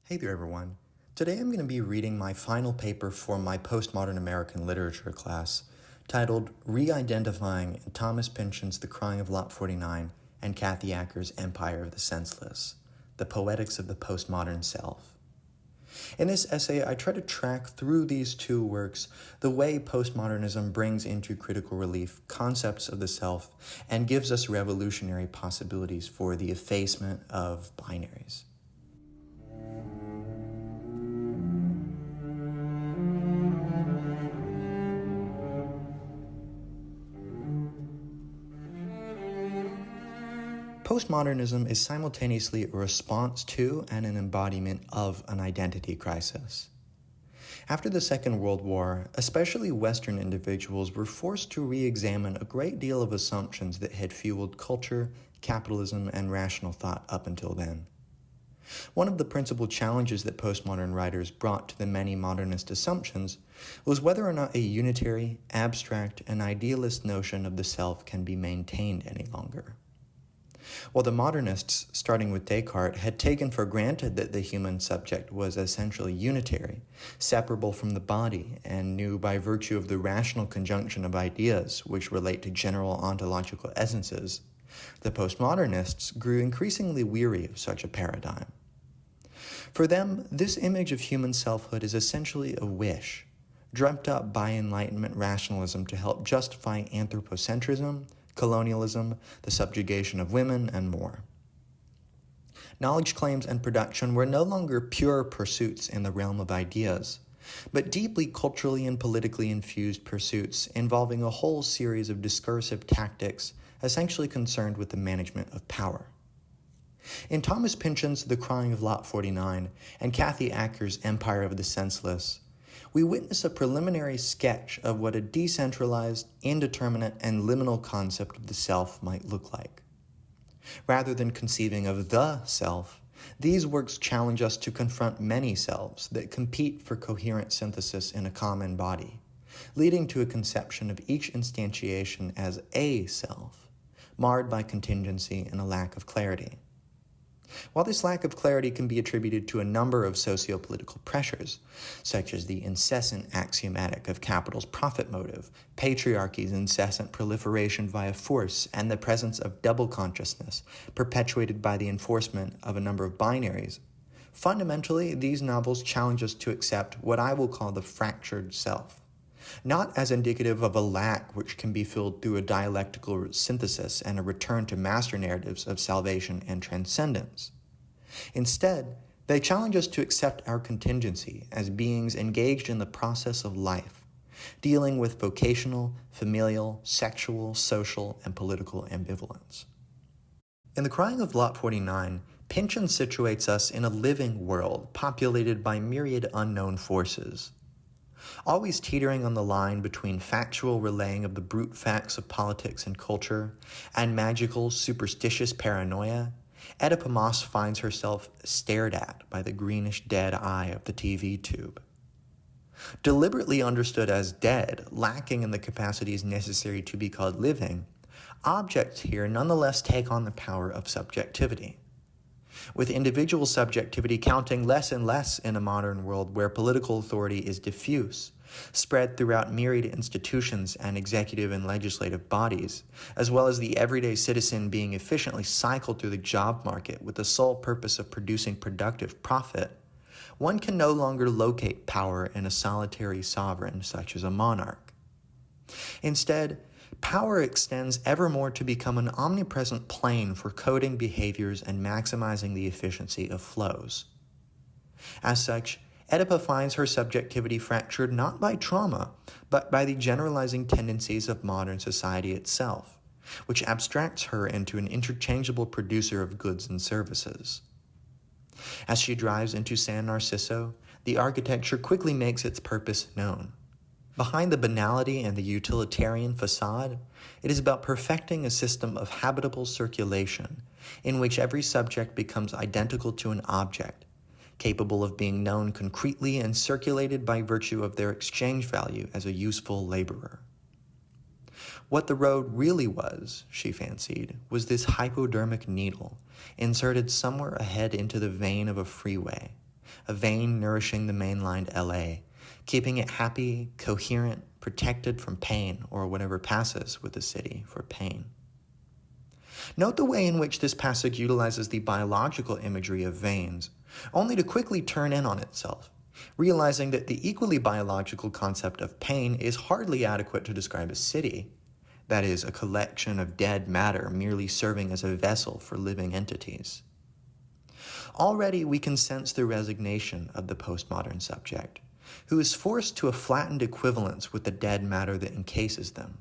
Hey there everyone. Today I'm going to be reading my final paper for my Postmodern American Literature class titled Reidentifying Thomas Pynchon's The Crying of Lot 49 and Kathy Acker's Empire of the Senseless, The Poetics of the Postmodern Self. In this essay, I try to track through these two works the way postmodernism brings into critical relief concepts of the self and gives us revolutionary possibilities for the effacement of binaries. Postmodernism is simultaneously a response to and an embodiment of an identity crisis. After the Second World War, especially Western individuals were forced to re-examine a great deal of assumptions that had fueled culture, capitalism, and rational thought up until then. One of the principal challenges that postmodern writers brought to the many modernist assumptions was whether or not a unitary, abstract, and idealist notion of the self can be maintained any longer. While the modernists, starting with Descartes, had taken for granted that the human subject was essentially unitary, separable from the body, and knew by virtue of the rational conjunction of ideas which relate to general ontological essences, the postmodernists grew increasingly weary of such a paradigm. For them, this image of human selfhood is essentially a wish, dreamt up by Enlightenment rationalism to help justify anthropocentrism, colonialism, the subjugation of women, and more. Knowledge claims and production were no longer pure pursuits in the realm of ideas, but deeply culturally and politically infused pursuits involving a whole series of discursive tactics essentially concerned with the management of power. In Thomas Pynchon's The Crying of Lot 49 and Kathy Acker's Empire of the Senseless, we witness a preliminary sketch of what a decentralized, indeterminate, and liminal concept of the self might look like. Rather than conceiving of the self, these works challenge us to confront many selves that compete for coherent synthesis in a common body, leading to a conception of each instantiation as a self, marred by contingency and a lack of clarity. While this lack of clarity can be attributed to a number of socio-political pressures, such as the incessant axiomatic of capital's profit motive, patriarchy's incessant proliferation via force, and the presence of double consciousness perpetuated by the enforcement of a number of binaries, fundamentally, these novels challenge us to accept what I will call the fractured self, not as indicative of a lack which can be filled through a dialectical synthesis and a return to master narratives of salvation and transcendence. Instead, they challenge us to accept our contingency as beings engaged in the process of life, dealing with vocational, familial, sexual, social, and political ambivalence. In The Crying of Lot 49, Pynchon situates us in a living world populated by myriad unknown forces. Always teetering on the line between factual relaying of the brute facts of politics and culture and magical, superstitious paranoia, Oedipa Maas finds herself stared at by the greenish dead eye of the TV tube. Deliberately understood as dead, lacking in the capacities necessary to be called living, objects here nonetheless take on the power of subjectivity. With individual subjectivity counting less and less in a modern world where political authority is diffuse, spread throughout myriad institutions and executive and legislative bodies, as well as the everyday citizen being efficiently cycled through the job market with the sole purpose of producing productive profit, one can no longer locate power in a solitary sovereign such as a monarch. Instead, power extends ever more to become an omnipresent plane for coding behaviors and maximizing the efficiency of flows. As such, Oedipa finds her subjectivity fractured not by trauma, but by the generalizing tendencies of modern society itself, which abstracts her into an interchangeable producer of goods and services. As she drives into San Narciso, the architecture quickly makes its purpose known. Behind the banality and the utilitarian facade, it is about perfecting a system of habitable circulation in which every subject becomes identical to an object, capable of being known concretely and circulated by virtue of their exchange value as a useful laborer. What the road really was, she fancied, was this hypodermic needle inserted somewhere ahead into the vein of a freeway, a vein nourishing the mainlined LA, keeping it happy, coherent, protected from pain or whatever passes with the city for pain. Note the way in which this passage utilizes the biological imagery of veins, only to quickly turn in on itself, realizing that the equally biological concept of pain is hardly adequate to describe a city, that is, a collection of dead matter merely serving as a vessel for living entities. Already we can sense the resignation of the postmodern subject, who is forced to a flattened equivalence with the dead matter that encases them.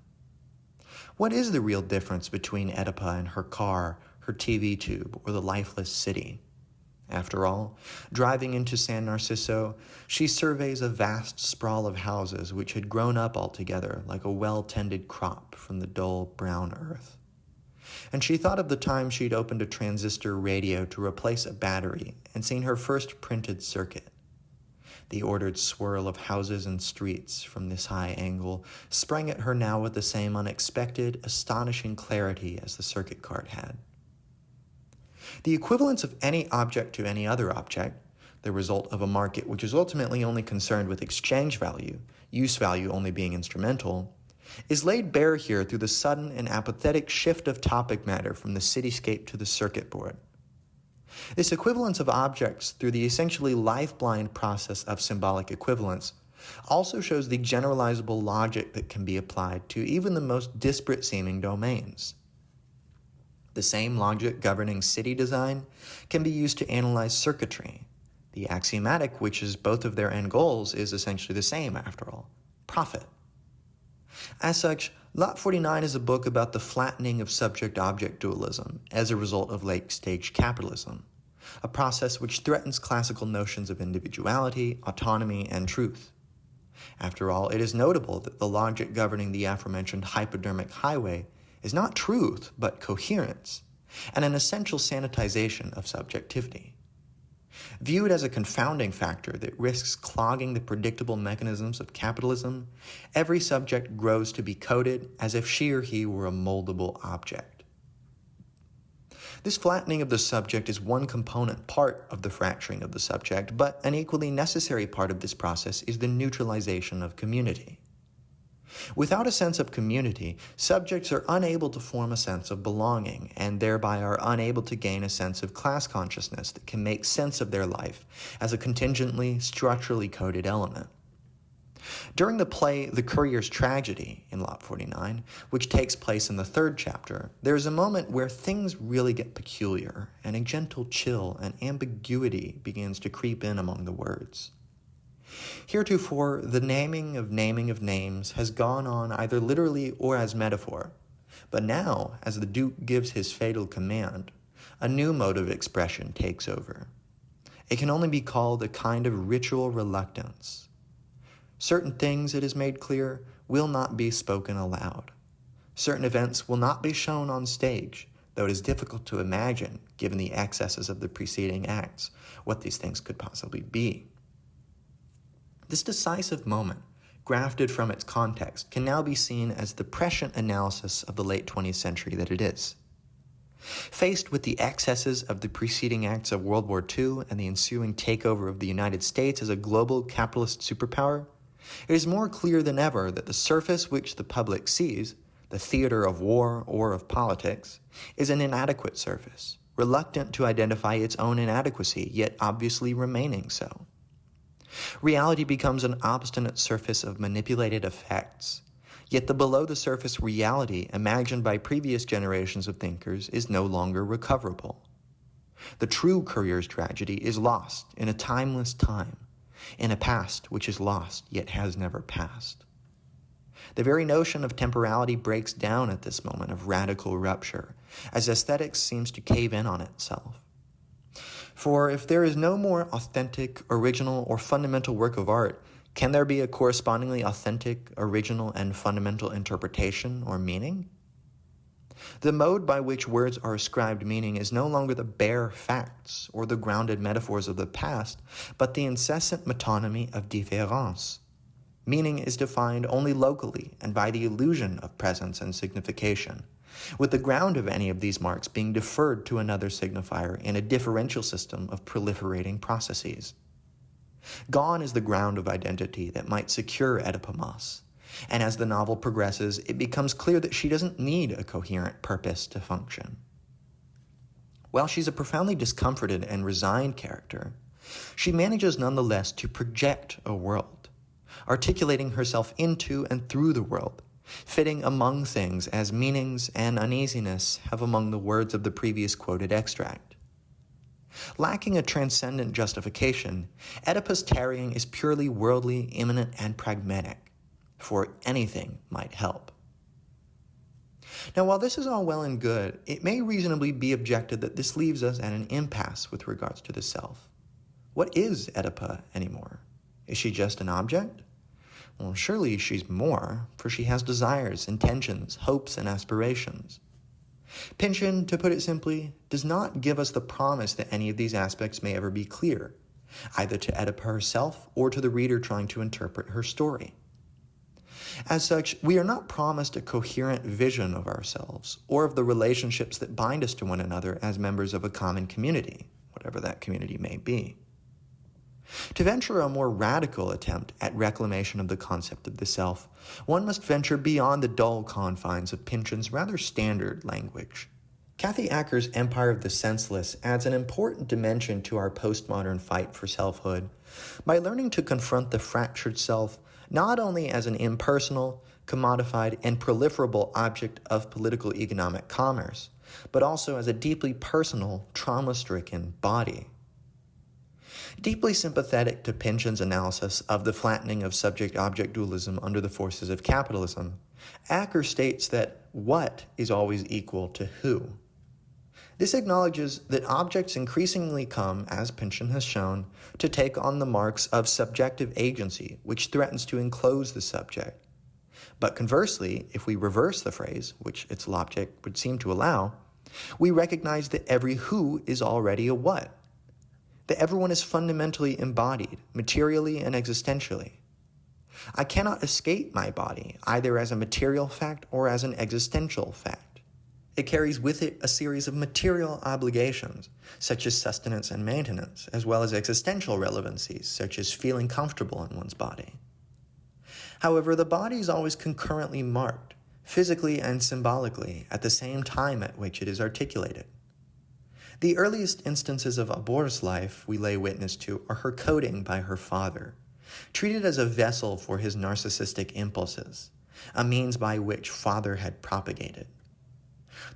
What is the real difference between Oedipa and her car, her TV tube, or the lifeless city? After all, driving into San Narciso, she surveys a vast sprawl of houses which had grown up all together like a well-tended crop from the dull brown earth. And she thought of the time she'd opened a transistor radio to replace a battery and seen her first printed circuit. The ordered swirl of houses and streets from this high angle sprang at her now with the same unexpected, astonishing clarity as the circuit card had. The equivalence of any object to any other object, the result of a market which is ultimately only concerned with exchange value, use value only being instrumental, is laid bare here through the sudden and apathetic shift of topic matter from the cityscape to the circuit board. This equivalence of objects through the essentially life-blind process of symbolic equivalence also shows the generalizable logic that can be applied to even the most disparate-seeming domains. The same logic governing city design can be used to analyze circuitry. The axiomatic, which is both of their end goals, is essentially the same after all: profit. As such, Lot 49 is a book about the flattening of subject-object dualism as a result of late-stage capitalism, a process which threatens classical notions of individuality, autonomy, and truth. After all, it is notable that the logic governing the aforementioned hypodermic highway is not truth, but coherence, and an essential sanitization of subjectivity. Viewed as a confounding factor that risks clogging the predictable mechanisms of capitalism, every subject grows to be coded as if she or he were a moldable object. This flattening of the subject is one component part of the fracturing of the subject, but an equally necessary part of this process is the neutralization of community. Without a sense of community, subjects are unable to form a sense of belonging, and thereby are unable to gain a sense of class consciousness that can make sense of their life as a contingently, structurally coded element. During the play The Courier's Tragedy in Lot 49, which takes place in the third chapter, there is a moment where things really get peculiar, and a gentle chill and ambiguity begins to creep in among the words. Heretofore, the naming of names has gone on either literally or as metaphor, but now, as the Duke gives his fatal command, a new mode of expression takes over. It can only be called a kind of ritual reluctance. Certain things, it is made clear, will not be spoken aloud. Certain events will not be shown on stage, though it is difficult to imagine, given the excesses of the preceding acts, what these things could possibly be. This decisive moment, grafted from its context, can now be seen as the prescient analysis of the late 20th century that it is. Faced with the excesses of the preceding acts of World War II and the ensuing takeover of the United States as a global capitalist superpower, it is more clear than ever that the surface which the public sees, the theater of war or of politics, is an inadequate surface, reluctant to identify its own inadequacy, yet obviously remaining so. Reality becomes an obstinate surface of manipulated effects, yet the below-the-surface reality imagined by previous generations of thinkers is no longer recoverable. The true Courier's tragedy is lost in a timeless time, in a past which is lost yet has never passed. The very notion of temporality breaks down at this moment of radical rupture, as aesthetics seems to cave in on itself. For if there is no more authentic, original, or fundamental work of art, can there be a correspondingly authentic, original, and fundamental interpretation or meaning? The mode by which words are ascribed meaning is no longer the bare facts or the grounded metaphors of the past, but the incessant metonymy of différence. Meaning is defined only locally and by the illusion of presence and signification, with the ground of any of these marks being deferred to another signifier in a differential system of proliferating processes. Gone is the ground of identity that might secure Oedipus, and as the novel progresses, it becomes clear that she doesn't need a coherent purpose to function. While she's a profoundly discomforted and resigned character, she manages nonetheless to project a world, articulating herself into and through the world, fitting among things as meanings and uneasiness have among the words of the previous quoted extract. Lacking a transcendent justification, Oedipus tarrying is purely worldly, immanent, and pragmatic, for anything might help. Now, while this is all well and good, it may reasonably be objected that this leaves us at an impasse with regards to the self. What is Oedipa anymore? Is she just an object? Well, surely she's more, for she has desires, intentions, hopes, and aspirations. Pynchon, to put it simply, does not give us the promise that any of these aspects may ever be clear, either to Oedipa herself or to the reader trying to interpret her story. As such, we are not promised a coherent vision of ourselves or of the relationships that bind us to one another as members of a common community, whatever that community may be. To venture a more radical attempt at reclamation of the concept of the self, one must venture beyond the dull confines of Pynchon's rather standard language. Kathy Acker's Empire of the Senseless adds an important dimension to our postmodern fight for selfhood by learning to confront the fractured self not only as an impersonal, commodified, and proliferable object of political economic commerce, but also as a deeply personal, trauma-stricken body. Deeply sympathetic to Pynchon's analysis of the flattening of subject-object dualism under the forces of capitalism, Acker states that what is always equal to who. This acknowledges that objects increasingly come, as Pynchon has shown, to take on the marks of subjective agency, which threatens to enclose the subject. But conversely, if we reverse the phrase, which its logic would seem to allow, we recognize that every who is already a what, that everyone is fundamentally embodied, materially and existentially. I cannot escape my body, either as a material fact or as an existential fact. It carries with it a series of material obligations, such as sustenance and maintenance, as well as existential relevancies, such as feeling comfortable in one's body. However, the body is always concurrently marked, physically and symbolically, at the same time at which it is articulated. The earliest instances of Abor's life we lay witness to are her coding by her father, treated as a vessel for his narcissistic impulses, a means by which father had propagated.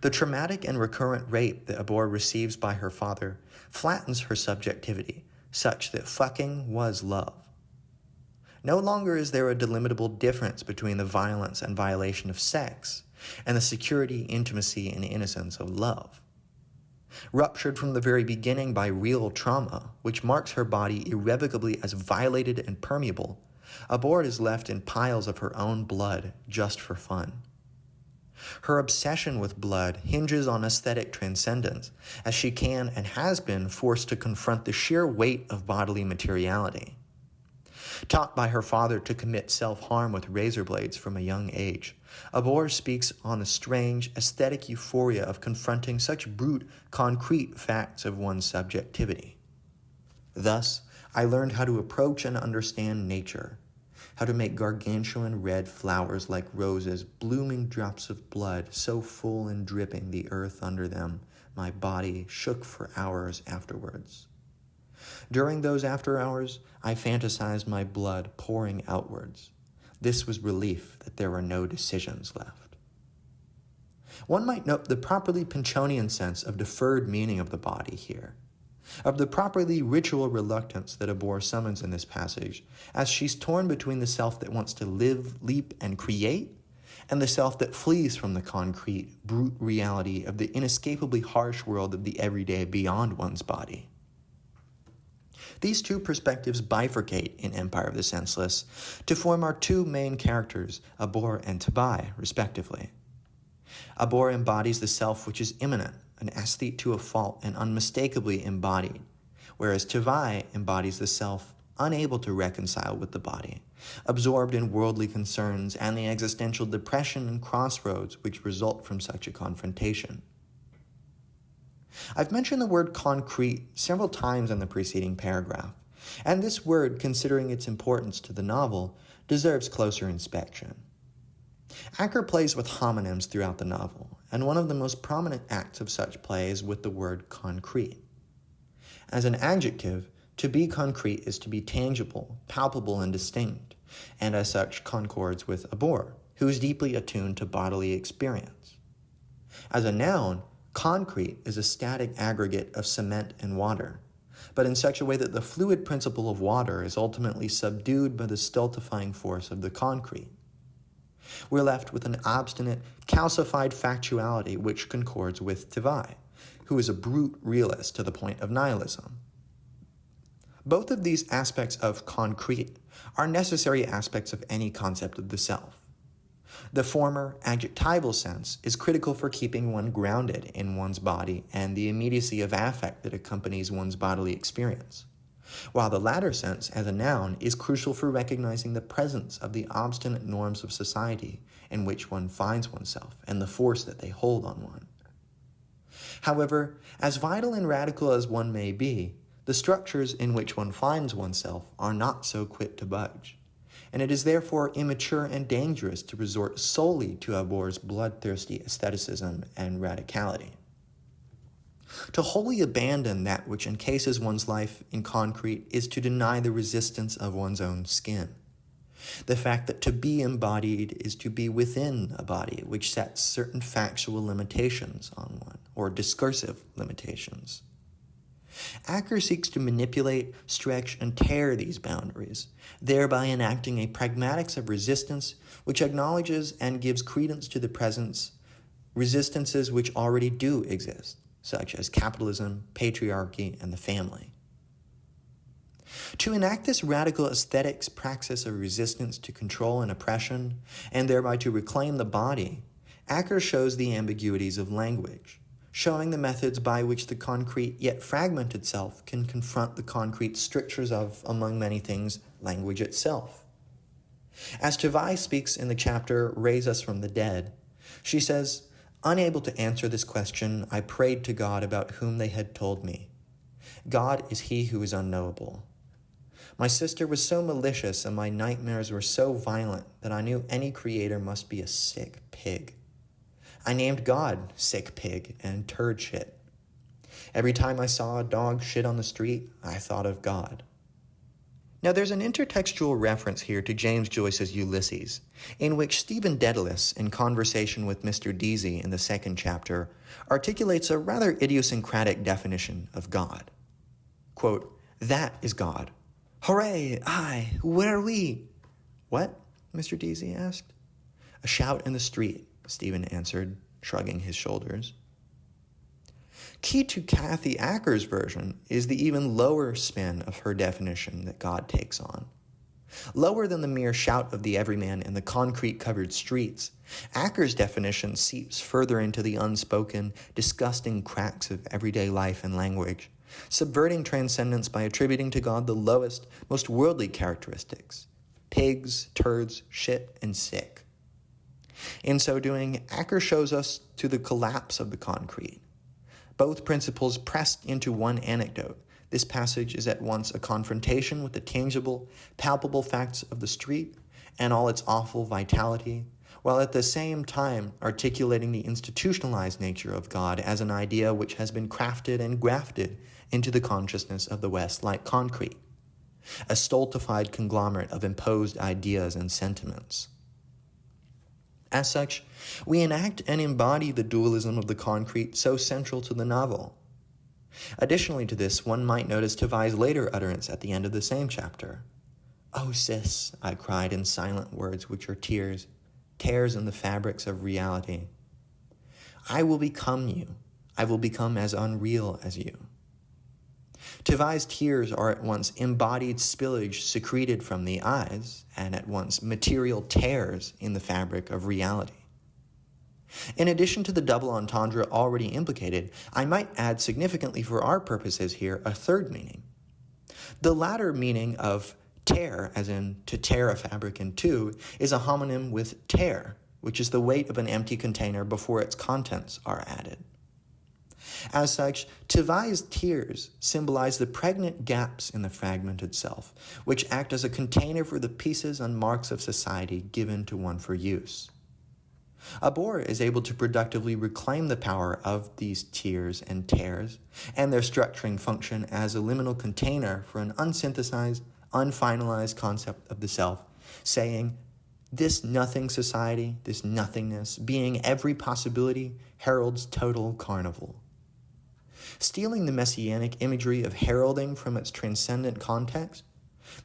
The traumatic and recurrent rape that Abor receives by her father flattens her subjectivity, such that fucking was love. No longer is there a delimitable difference between the violence and violation of sex and the security, intimacy, and innocence of love. Ruptured from the very beginning by real trauma, which marks her body irrevocably as violated and permeable, Abor is left in piles of her own blood just for fun. Her obsession with blood hinges on aesthetic transcendence, as she can and has been forced to confront the sheer weight of bodily materiality. Taught by her father to commit self-harm with razor blades from a young age, Abor speaks on the strange, aesthetic euphoria of confronting such brute, concrete facts of one's subjectivity. Thus, I learned how to approach and understand nature, how to make gargantuan red flowers like roses, blooming drops of blood, so full and dripping the earth under them, my body shook for hours afterwards. During those after hours, I fantasized my blood pouring outwards. This was relief that there were no decisions left. One might note the properly Pynchonian sense of deferred meaning of the body here, of the properly ritual reluctance that Abor summons in this passage, as she's torn between the self that wants to live, leap, and create, and the self that flees from the concrete, brute reality of the inescapably harsh world of the everyday beyond one's body. These two perspectives bifurcate in Empire of the Senseless to form our two main characters, Abor and Tabai, respectively. Abor embodies the self which is immanent, an aesthete to a fault and unmistakably embodied, whereas Tabai embodies the self unable to reconcile with the body, absorbed in worldly concerns and the existential depression and crossroads which result from such a confrontation. I've mentioned the word concrete several times in the preceding paragraph, And this word, considering its importance to the novel, deserves closer inspection. Acker plays with homonyms throughout the novel, and one of the most prominent acts of such play is with the word concrete. As an adjective, to be concrete is to be tangible, palpable, and distinct, and as such concords with abhor, who is deeply attuned to bodily experience. As a noun, concrete is a static aggregate of cement and water, but in such a way that the fluid principle of water is ultimately subdued by the stultifying force of the concrete. We're left with an obstinate, calcified factuality which concords with Tivai, who is a brute realist to the point of nihilism. Both of these aspects of concrete are necessary aspects of any concept of the self. The former, adjectival sense, is critical for keeping one grounded in one's body and the immediacy of affect that accompanies one's bodily experience, while the latter sense, as a noun, is crucial for recognizing the presence of the obstinate norms of society in which one finds oneself and the force that they hold on one. However, as vital and radical as one may be, the structures in which one finds oneself are not so quick to budge, and it is therefore immature and dangerous to resort solely to Abhor's bloodthirsty aestheticism and radicality. To wholly abandon that which encases one's life in concrete is to deny the resistance of one's own skin. The fact that to be embodied is to be within a body which sets certain factual limitations on one, or discursive limitations. Acker seeks to manipulate, stretch, and tear these boundaries, thereby enacting a pragmatics of resistance which acknowledges and gives credence to the presence resistances which already do exist, such as capitalism, patriarchy, and the family. To enact this radical aesthetics praxis of resistance to control and oppression, and thereby to reclaim the body, Acker shows the ambiguities of language, showing the methods by which the concrete yet fragmented self can confront the concrete strictures of, among many things, language itself. As Tivai speaks in the chapter Raise Us from the Dead, she says, "Unable to answer this question, I prayed to God about whom they had told me. God is he who is unknowable. My sister was so malicious and my nightmares were so violent that I knew any creator must be a sick pig. I named God sick pig and turd shit. Every time I saw a dog shit on the street, I thought of God." Now there's an intertextual reference here to James Joyce's Ulysses, in which Stephen Dedalus, in conversation with Mr. Deasy in the second chapter, articulates a rather idiosyncratic definition of God. Quote, "That is God. Hooray, aye, where are we?" "What?" Mr. Deasy asked. "A shout in the street," Stephen answered, shrugging his shoulders. Key to Kathy Acker's version is the even lower spin of her definition that God takes on. Lower than the mere shout of the everyman in the concrete-covered streets, Acker's definition seeps further into the unspoken, disgusting cracks of everyday life and language, subverting transcendence by attributing to God the lowest, most worldly characteristics: pigs, turds, shit, and sick. In so doing, Acker shows us to the collapse of the concrete. Both principles pressed into one anecdote, this passage is at once a confrontation with the tangible, palpable facts of the street and all its awful vitality, while at the same time articulating the institutionalized nature of God as an idea which has been crafted and grafted into the consciousness of the West like concrete, a stultified conglomerate of imposed ideas and sentiments. As such, we enact and embody the dualism of the concrete so central to the novel. Additionally to this, one might notice Tivai's later utterance at the end of the same chapter. "Oh, sis," I cried in silent words which are tears, tears in the fabrics of reality. "I will become you. I will become as unreal as you." Tivai's tears are at once embodied spillage secreted from the eyes, and at once material tears in the fabric of reality. In addition to the double entendre already implicated, I might add significantly for our purposes here a third meaning. The latter meaning of tear, as in to tear a fabric in two, is a homonym with tear, which is the weight of an empty container before its contents are added. As such, Tivai's tears symbolize the pregnant gaps in the fragmented self, which act as a container for the pieces and marks of society given to one for use. Abor is able to productively reclaim the power of these tears and tears, and their structuring function as a liminal container for an unsynthesized, unfinalized concept of the self, saying, this nothing society, this nothingness, being every possibility, heralds total carnival. Stealing the messianic imagery of heralding from its transcendent context,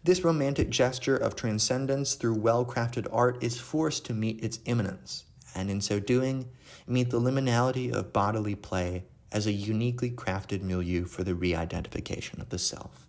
this romantic gesture of transcendence through well-crafted art is forced to meet its immanence, and in so doing, meet the liminality of bodily play as a uniquely crafted milieu for the re-identification of the self.